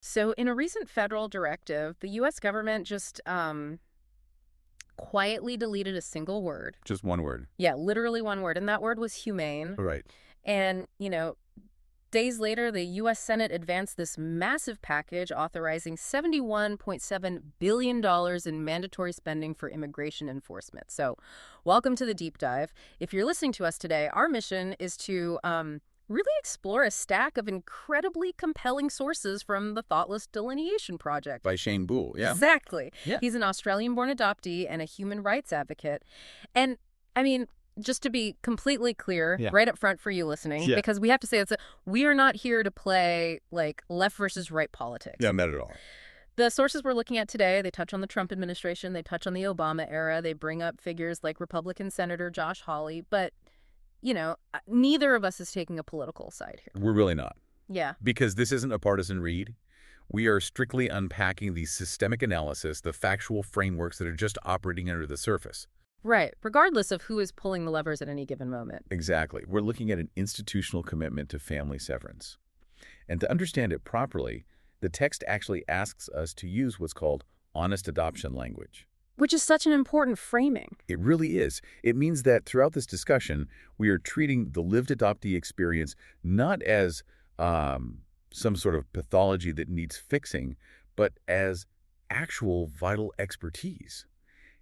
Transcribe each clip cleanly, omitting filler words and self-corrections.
So, in a recent federal directive, the U.S. government just quietly deleted a single word. Just one word. Yeah, literally one word. And that word was humane. Right. And, days later, the U.S. Senate advanced this massive package authorizing $71.7 billion in mandatory spending for immigration enforcement. So, welcome to the deep dive. If you're listening to us today, our mission is to really explore a stack of incredibly compelling sources from the Thoughtless Delineation Project. By Shane Boole, yeah. Exactly. Yeah. He's an Australian-born adoptee and a human rights advocate. And, I mean, just to be completely clear, right up front for you listening, because we have to say we are not here to play, like, left versus right politics. Yeah, not at all. The sources we're looking at today, they touch on the Trump administration, they touch on the Obama era, they bring up figures like Republican Senator Josh Hawley, but neither of us is taking a political side here. We're really not. Yeah. Because this isn't a partisan read. We are strictly unpacking the systemic analysis, the factual frameworks that are just operating under the surface. Right, regardless of who is pulling the levers at any given moment. Exactly. We're looking at an institutional commitment to family severance. And to understand it properly, the text actually asks us to use what's called honest adoption language. Which is such an important framing. It really is. It means that throughout this discussion, we are treating the lived adoptee experience not as some sort of pathology that needs fixing, but as actual vital expertise.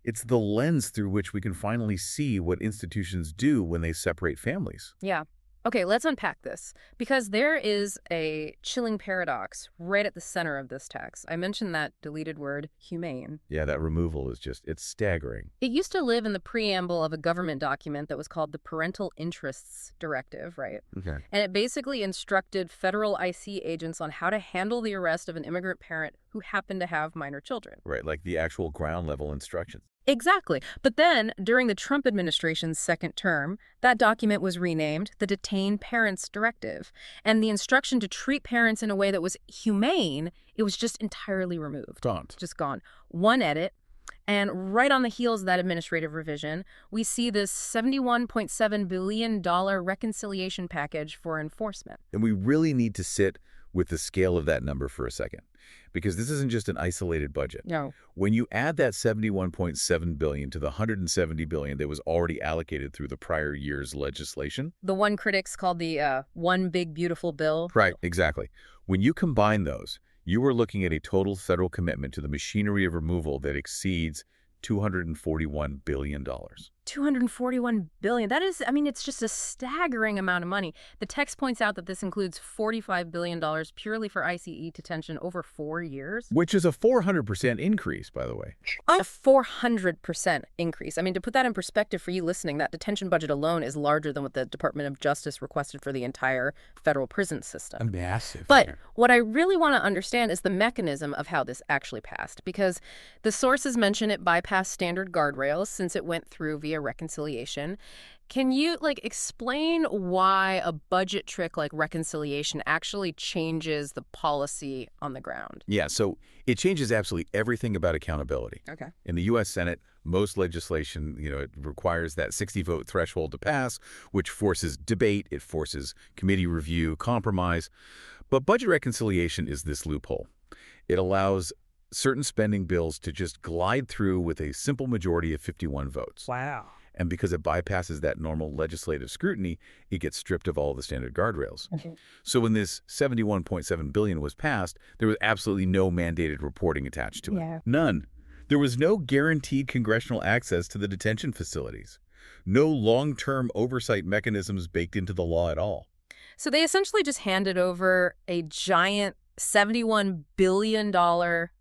It's the lens through which we can finally see what institutions do when they separate families. Yeah. Okay, let's unpack this, because there is a chilling paradox right at the center of this text. I mentioned that deleted word, humane. Yeah, that removal is it's staggering. It used to live in the preamble of a government document that was called the Parental Interests Directive, right? Okay. And it basically instructed federal IC agents on how to handle the arrest of an immigrant parent who happened to have minor children. Right, like the actual ground-level instructions. Exactly. But then, during the Trump administration's second term, that document was renamed the Detained Parents Directive. And the instruction to treat parents in a way that was humane, it was just entirely removed. Gone. Just gone. One edit. And right on the heels of that administrative revision, we see this $71.7 billion reconciliation package for enforcement. And we really need to sit with the scale of that number for a second, because this isn't just an isolated budget. No. When you add that $71.7 billion to the $170 billion that was already allocated through the prior year's legislation. The one critics called the One Big Beautiful Bill. Right, exactly. When you combine those, you are looking at a total federal commitment to the machinery of removal that exceeds $241 billion. $241 billion. That is, it's just a staggering amount of money. The text points out that this includes $45 billion purely for ICE detention over 4 years. Which is a 400% increase, by the way. A 400% increase. To put that in perspective for you listening, that detention budget alone is larger than what the Department of Justice requested for the entire federal prison system. Massive. But what I really want to understand is the mechanism of how this actually passed, because the sources mention it bypassed standard guardrails since it went through via reconciliation. Can you explain why a budget trick like reconciliation actually changes the policy on the ground? Yeah, so it changes absolutely everything about accountability. Okay. In the U.S. Senate, most legislation, it requires that 60-vote threshold to pass, which forces debate, it forces committee review, compromise. But budget reconciliation is this loophole. It allows certain spending bills to just glide through with a simple majority of 51 votes. Wow. And because it bypasses that normal legislative scrutiny, it gets stripped of all the standard guardrails. Okay. So when this $71.7 billion was passed, there was absolutely no mandated reporting attached to it. Yeah. None. There was no guaranteed congressional access to the detention facilities. No long-term oversight mechanisms baked into the law at all. So they essentially just handed over a giant $71 billion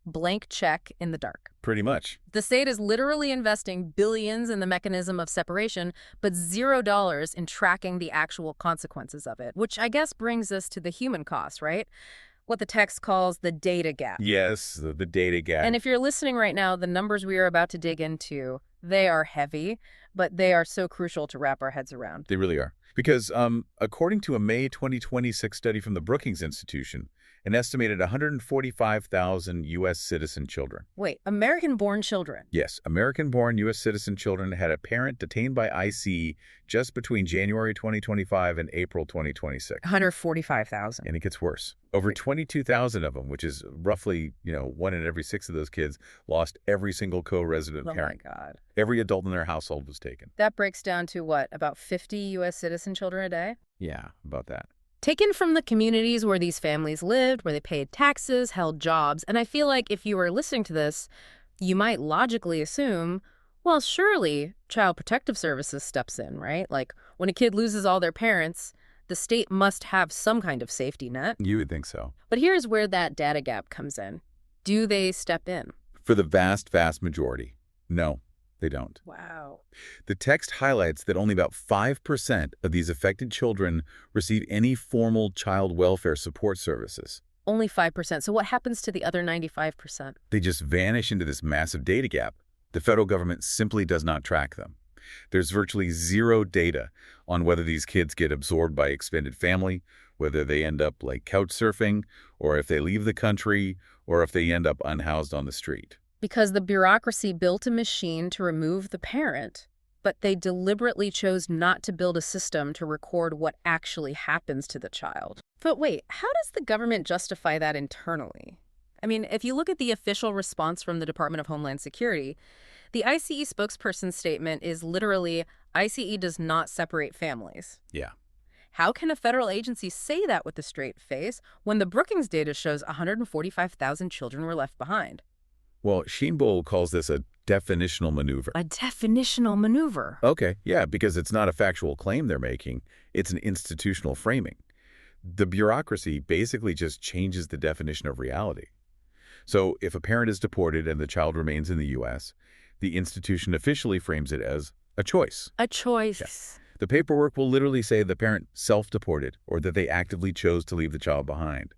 blank check in the dark. Pretty much. The state is literally investing billions in the mechanism of separation, but $0 in tracking the actual consequences of it, which I guess brings us to the human cost, right? What the text calls the data gap. Yes, the data gap. And if you're listening right now, the numbers we are about to dig into, they are heavy, but they are so crucial to wrap our heads around. They really are. Because according to a May 2026 study from the Brookings Institution, an estimated 145,000 U.S. citizen children. Wait, American-born children? Yes, American-born U.S. citizen children had a parent detained by ICE just between January 2025 and April 2026. 145,000. And it gets worse. Over 22,000 of them, which is roughly, 1 in every 6 of those kids, lost every single co-resident parent. Oh, my God. Every adult in their household was taken. That breaks down to what, about 50 U.S. citizen children a day? Yeah, about that. Taken from the communities where these families lived, where they paid taxes, held jobs, and I feel like if you were listening to this, you might logically assume, well, surely Child Protective Services steps in, right? Like, when a kid loses all their parents, the state must have some kind of safety net. You would think so. But here's where that data gap comes in. Do they step in? For the vast, vast majority, no, they don't. Wow. The text highlights that only about 5% of these affected children receive any formal child welfare support services. Only 5%. So what happens to the other 95%? They just vanish into this massive data gap. The federal government simply does not track them. There's virtually zero data on whether these kids get absorbed by extended family, whether they end up like couch surfing, or if they leave the country, or if they end up unhoused on the street. Because the bureaucracy built a machine to remove the parent, but they deliberately chose not to build a system to record what actually happens to the child. But wait, how does the government justify that internally? I mean, if you look at the official response from the Department of Homeland Security, the ICE spokesperson's statement is literally, ICE does not separate families. Yeah. How can a federal agency say that with a straight face when the Brookings data shows 145,000 children were left behind? Well, Sheinbold calls this a definitional maneuver. A definitional maneuver? Okay, yeah, because it's not a factual claim they're making. It's an institutional framing. The bureaucracy basically just changes the definition of reality. So if a parent is deported and the child remains in the U.S., the institution officially frames it as a choice. A choice. Yeah. The paperwork will literally say the parent self-deported or that they actively chose to leave the child behind.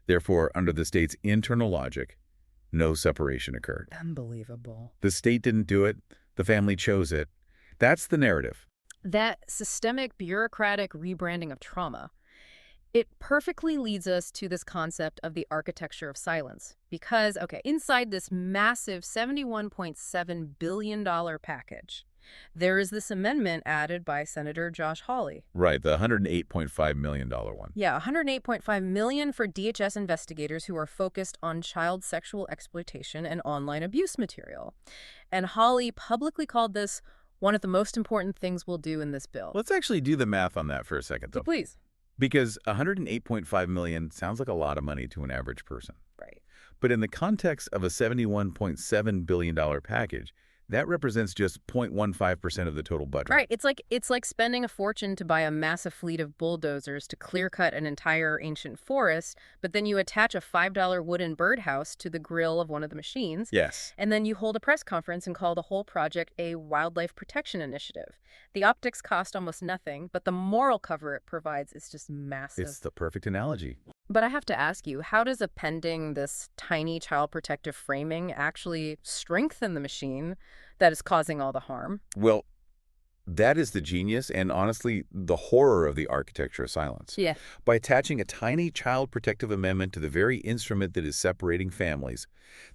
Therefore, under the state's internal logic, no separation occurred. Unbelievable. The state didn't do it. The family chose it. That's the narrative. That systemic bureaucratic rebranding of trauma, it perfectly leads us to this concept of the architecture of silence. Because, okay, inside this massive $71.7 billion package, there is this amendment added by Senator Josh Hawley. Right, the $108.5 million one. Yeah, $108.5 million for DHS investigators who are focused on child sexual exploitation and online abuse material. And Hawley publicly called this one of the most important things we'll do in this bill. Let's actually do the math on that for a second, though. So please. Because $108.5 million sounds like a lot of money to an average person. Right. But in the context of a $71.7 billion package, that represents just 0.15% of the total budget. Right. It's like spending a fortune to buy a massive fleet of bulldozers to clear-cut an entire ancient forest, but then you attach a $5 wooden birdhouse to the grill of one of the machines. Yes. And then you hold a press conference and call the whole project a wildlife protection initiative. The optics cost almost nothing, but the moral cover it provides is just massive. It's the perfect analogy. But I have to ask you, how does appending this tiny child protective framing actually strengthen the machine that is causing all the harm? Well, that is the genius and, honestly, the horror of the architecture of silence. Yeah. By attaching a tiny child protective amendment to the very instrument that is separating families,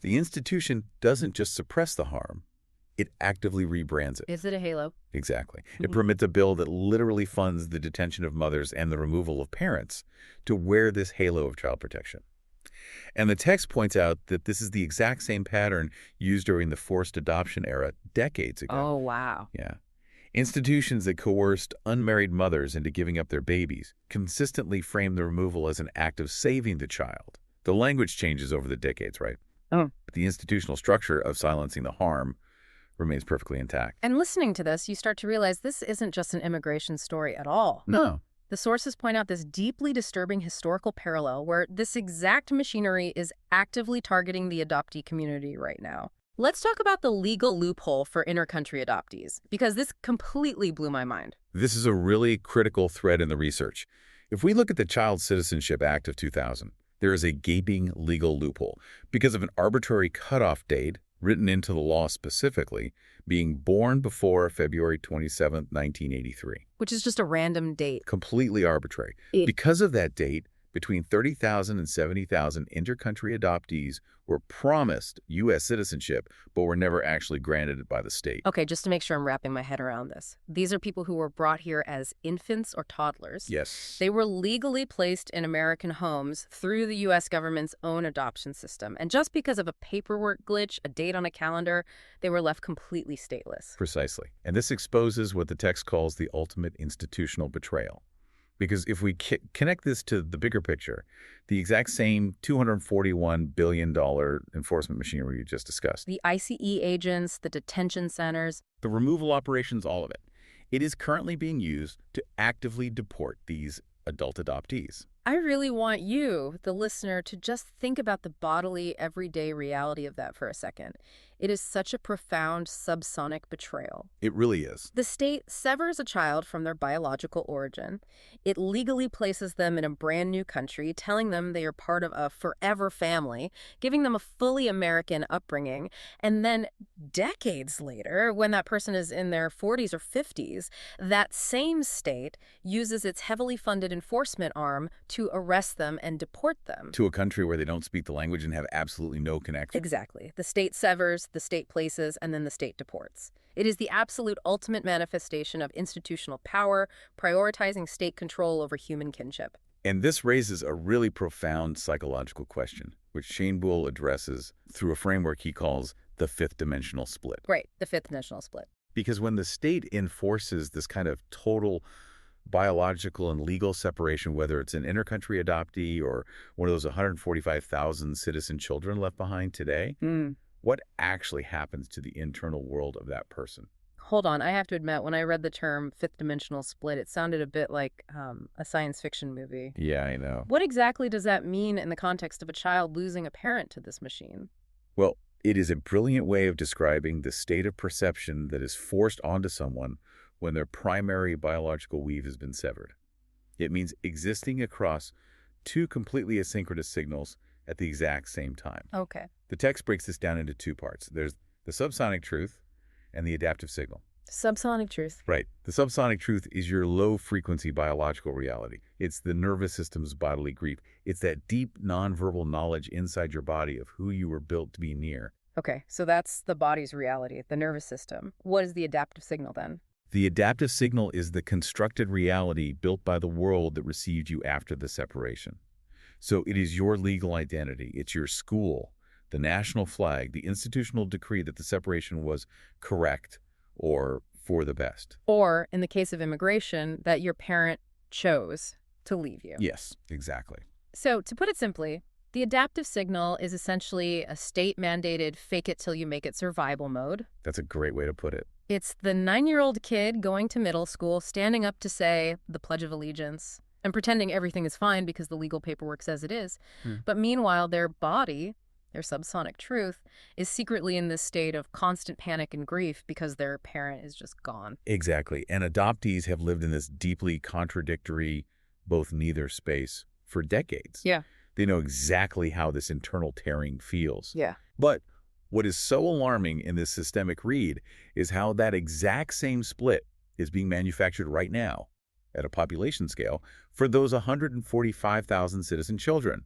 the institution doesn't just suppress the harm. It actively rebrands it. Is it a halo? Exactly. It permits a bill that literally funds the detention of mothers and the removal of parents to wear this halo of child protection. And the text points out that this is the exact same pattern used during the forced adoption era decades ago. Oh, wow. Yeah. Institutions that coerced unmarried mothers into giving up their babies consistently frame the removal as an act of saving the child. The language changes over the decades, right? Oh. But the institutional structure of silencing the harm remains perfectly intact. And listening to this, you start to realize this isn't just an immigration story at all. No. The sources point out this deeply disturbing historical parallel where this exact machinery is actively targeting the adoptee community right now. Let's talk about the legal loophole for inter-country adoptees, because this completely blew my mind. This is a really critical thread in the research. If we look at the Child Citizenship Act of 2000, there is a gaping legal loophole because of an arbitrary cutoff date written into the law specifically, being born before February 27, 1983. Which is just a random date. Completely arbitrary. Because of that date, Between 30,000 and 70,000 intercountry adoptees were promised U.S. citizenship, but were never actually granted it by the state. Okay, just to make sure I'm wrapping my head around this. These are people who were brought here as infants or toddlers. Yes. They were legally placed in American homes through the U.S. government's own adoption system. And just because of a paperwork glitch, a date on a calendar, they were left completely stateless. Precisely. And this exposes what the text calls the ultimate institutional betrayal. Because if we connect this to the bigger picture, the exact same $241 billion enforcement machinery you just discussed, The ICE agents, the detention centers. the removal operations, all of it, it is currently being used to actively deport these adult adoptees. I really want you, the listener, to just think about the bodily, everyday reality of that for a second. It is such a profound subsonic betrayal. It really is. The state severs a child from their biological origin. It legally places them in a brand new country, telling them they are part of a forever family, giving them a fully American upbringing. And then decades later, when that person is in their 40s or 50s, that same state uses its heavily funded enforcement arm to arrest them and deport them. To a country where they don't speak the language and have absolutely no connection. Exactly. The state severs, the state places, and then the state deports. It is the absolute ultimate manifestation of institutional power, prioritizing state control over human kinship. And this raises a really profound psychological question, which Shane Bull addresses through a framework he calls the fifth dimensional split. Right, the fifth dimensional split. Because when the state enforces this kind of total biological and legal separation, whether it's an intercountry adoptee or one of those 145,000 citizen children left behind today, what actually happens to the internal world of that person? Hold on, I have to admit, when I read the term fifth dimensional split, it sounded a bit like a science fiction movie. Yeah, I know. What exactly does that mean in the context of a child losing a parent to this machine? Well, it is a brilliant way of describing the state of perception that is forced onto someone when their primary biological weave has been severed. It means existing across two completely asynchronous signals at the exact same time. Okay. The text breaks this down into two parts. There's the subsonic truth and the adaptive signal. Subsonic truth. Right. The subsonic truth is your low-frequency biological reality. It's the nervous system's bodily grief. It's that deep nonverbal knowledge inside your body of who you were built to be near. Okay, so that's the body's reality, the nervous system. What is the adaptive signal then? The adaptive signal is the constructed reality built by the world that received you after the separation. So it is your legal identity. It's your school, the national flag, the institutional decree that the separation was correct or for the best. Or, in the case of immigration, that your parent chose to leave you. Yes, exactly. So, to put it simply, the adaptive signal is essentially a state-mandated fake-it-till-you-make-it survival mode. That's a great way to put it. It's the 9-year-old kid going to middle school, standing up to say the Pledge of Allegiance, and pretending everything is fine because the legal paperwork says it is. But meanwhile, their body, their subsonic truth, is secretly in this state of constant panic and grief because their parent is just gone. Exactly. And adoptees have lived in this deeply contradictory, both neither space for decades. Yeah. They know exactly how this internal tearing feels. Yeah. But what is so alarming in this systemic read is how that exact same split is being manufactured right now at a population scale for those 145,000 citizen children.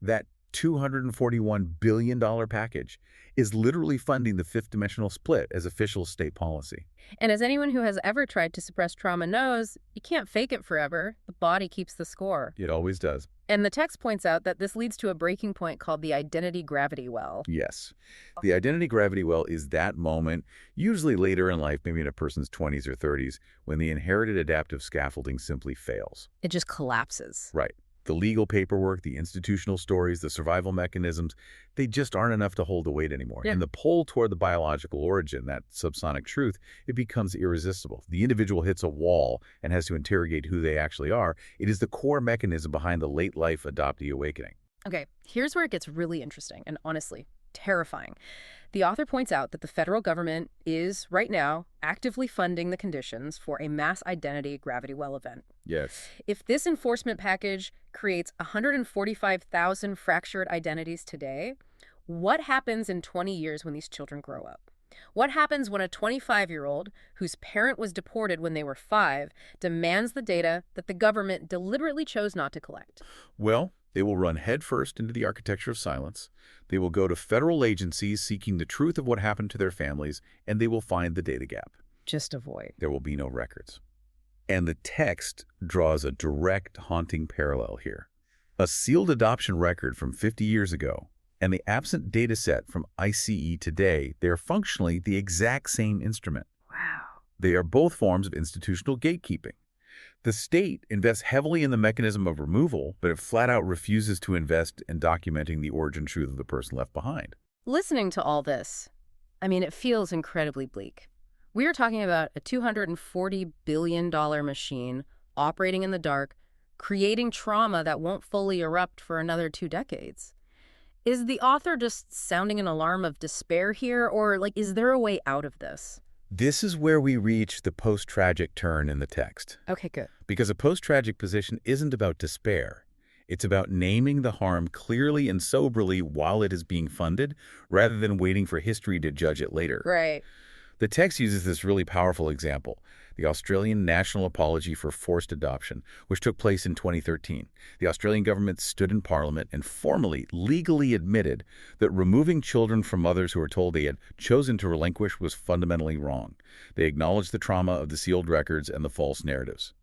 That $241 billion package is literally funding the fifth dimensional split as official state policy. And as anyone who has ever tried to suppress trauma knows, you can't fake it forever. The body keeps the score. It always does. And the text points out that this leads to a breaking point called the identity gravity well. Yes. The identity gravity well is that moment, usually later in life, maybe in a person's 20s or 30s, when the inherited adaptive scaffolding simply fails. It just collapses. Right. The legal paperwork, the institutional stories, the survival mechanisms, they just aren't enough to hold the weight anymore. Yeah. And the pull toward the biological origin, that subsonic truth, it becomes irresistible. The individual hits a wall and has to interrogate who they actually are. It is the core mechanism behind the late-life adoptee awakening. Okay, here's where it gets really interesting and honestly terrifying. The author points out that the federal government is, right now, actively funding the conditions for a mass identity gravity well event. Yes. If this enforcement package creates 145,000 fractured identities today, what happens in 20 years when these children grow up? What happens when a 25-year-old whose parent was deported when they were 5 demands the data that the government deliberately chose not to collect? Well, they will run headfirst into the architecture of silence. They will go to federal agencies seeking the truth of what happened to their families, and they will find the data gap. Just avoid. There will be no records. And the text draws a direct, haunting parallel here. A sealed adoption record from 50 years ago and the absent data set from ICE today, they are functionally the exact same instrument. Wow. They are both forms of institutional gatekeeping. The state invests heavily in the mechanism of removal, but it flat out refuses to invest in documenting the origin truth of the person left behind. Listening to all this, it feels incredibly bleak. We are talking about a $240 billion machine operating in the dark, creating trauma that won't fully erupt for another 2 decades. Is the author just sounding an alarm of despair here, or is there a way out of this? This is where we reach the post-tragic turn in the text. Okay, good. Because a post-tragic position isn't about despair. It's about naming the harm clearly and soberly while it is being funded, rather than waiting for history to judge it later. Right. The text uses this really powerful example, the Australian National Apology for Forced Adoption, which took place in 2013. The Australian government stood in Parliament and formally, legally admitted that removing children from mothers who were told they had chosen to relinquish was fundamentally wrong. They acknowledged the trauma of the sealed records and the false narratives.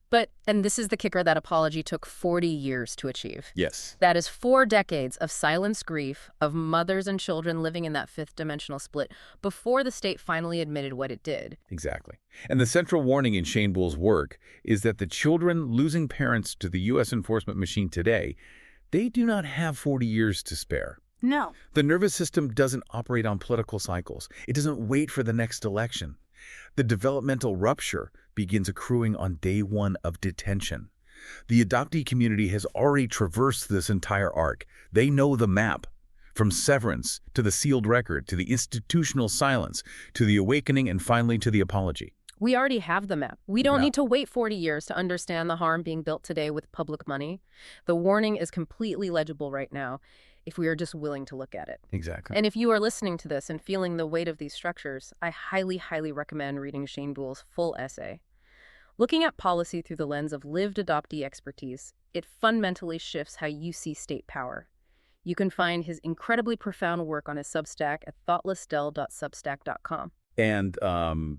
And this is the kicker, that apology took 40 years to achieve. Yes. That is 4 decades of silenced grief, of mothers and children living in that fifth dimensional split before the state finally admitted what it did. Exactly. And the central warning in Shane Bull's work is that the children losing parents to the U.S. enforcement machine today, they do not have 40 years to spare. No. The nervous system doesn't operate on political cycles. It doesn't wait for the next election. The developmental rupture begins accruing on day 1 of detention. The adoptee community has already traversed this entire arc. They know the map. From severance, to the sealed record, to the institutional silence, to the awakening, and finally to the apology. We already have the map. We don't need to wait 40 years to understand the harm being built today with public money. The warning is completely legible right now, if we are just willing to look at it. Exactly. And if you are listening to this and feeling the weight of these structures, I highly, highly recommend reading Shane Bull's full essay. Looking at policy through the lens of lived adoptee expertise, it fundamentally shifts how you see state power. You can find his incredibly profound work on his Substack at thoughtlessdell.substack.com. And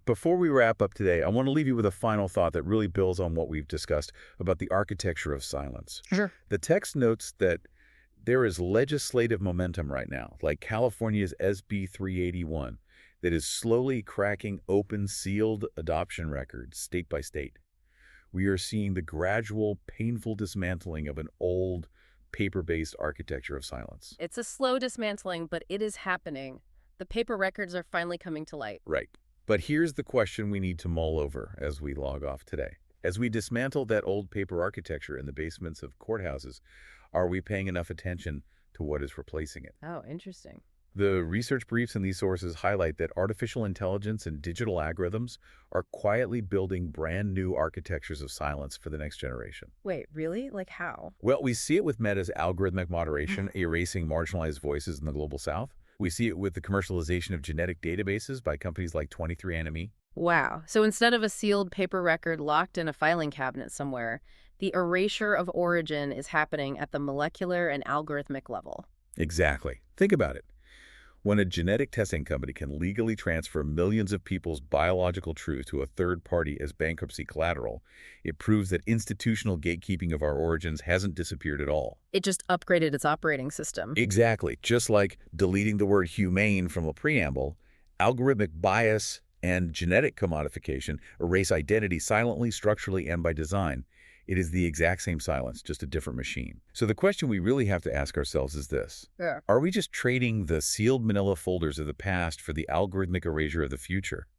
before we wrap up today, I want to leave you with a final thought that really builds on what we've discussed about the architecture of silence. Sure. The text notes that there is legislative momentum right now, like California's SB 381, that is slowly cracking open sealed adoption records state by state. We are seeing the gradual, painful dismantling of an old, paper-based architecture of silence. It's a slow dismantling, but it is happening. The paper records are finally coming to light. Right. But here's the question we need to mull over as we log off today. As we dismantle that old paper architecture in the basements of courthouses, are we paying enough attention to what is replacing it? Oh, interesting. The research briefs in these sources highlight that artificial intelligence and digital algorithms are quietly building brand new architectures of silence for the next generation. Wait, really? Like how? Well, we see it with Meta's algorithmic moderation erasing marginalized voices in the global south. We see it with the commercialization of genetic databases by companies like 23andMe. Wow. So instead of a sealed paper record locked in a filing cabinet somewhere, the erasure of origin is happening at the molecular and algorithmic level. Exactly. Think about it. When a genetic testing company can legally transfer millions of people's biological truth to a third party as bankruptcy collateral, it proves that institutional gatekeeping of our origins hasn't disappeared at all. It just upgraded its operating system. Exactly. Just like deleting the word humane from a preamble, algorithmic bias and genetic commodification erase identity silently, structurally, and by design. It is the exact same silence, just a different machine. So the question we really have to ask ourselves is this. Yeah. Are we just trading the sealed manila folders of the past for the algorithmic erasure of the future?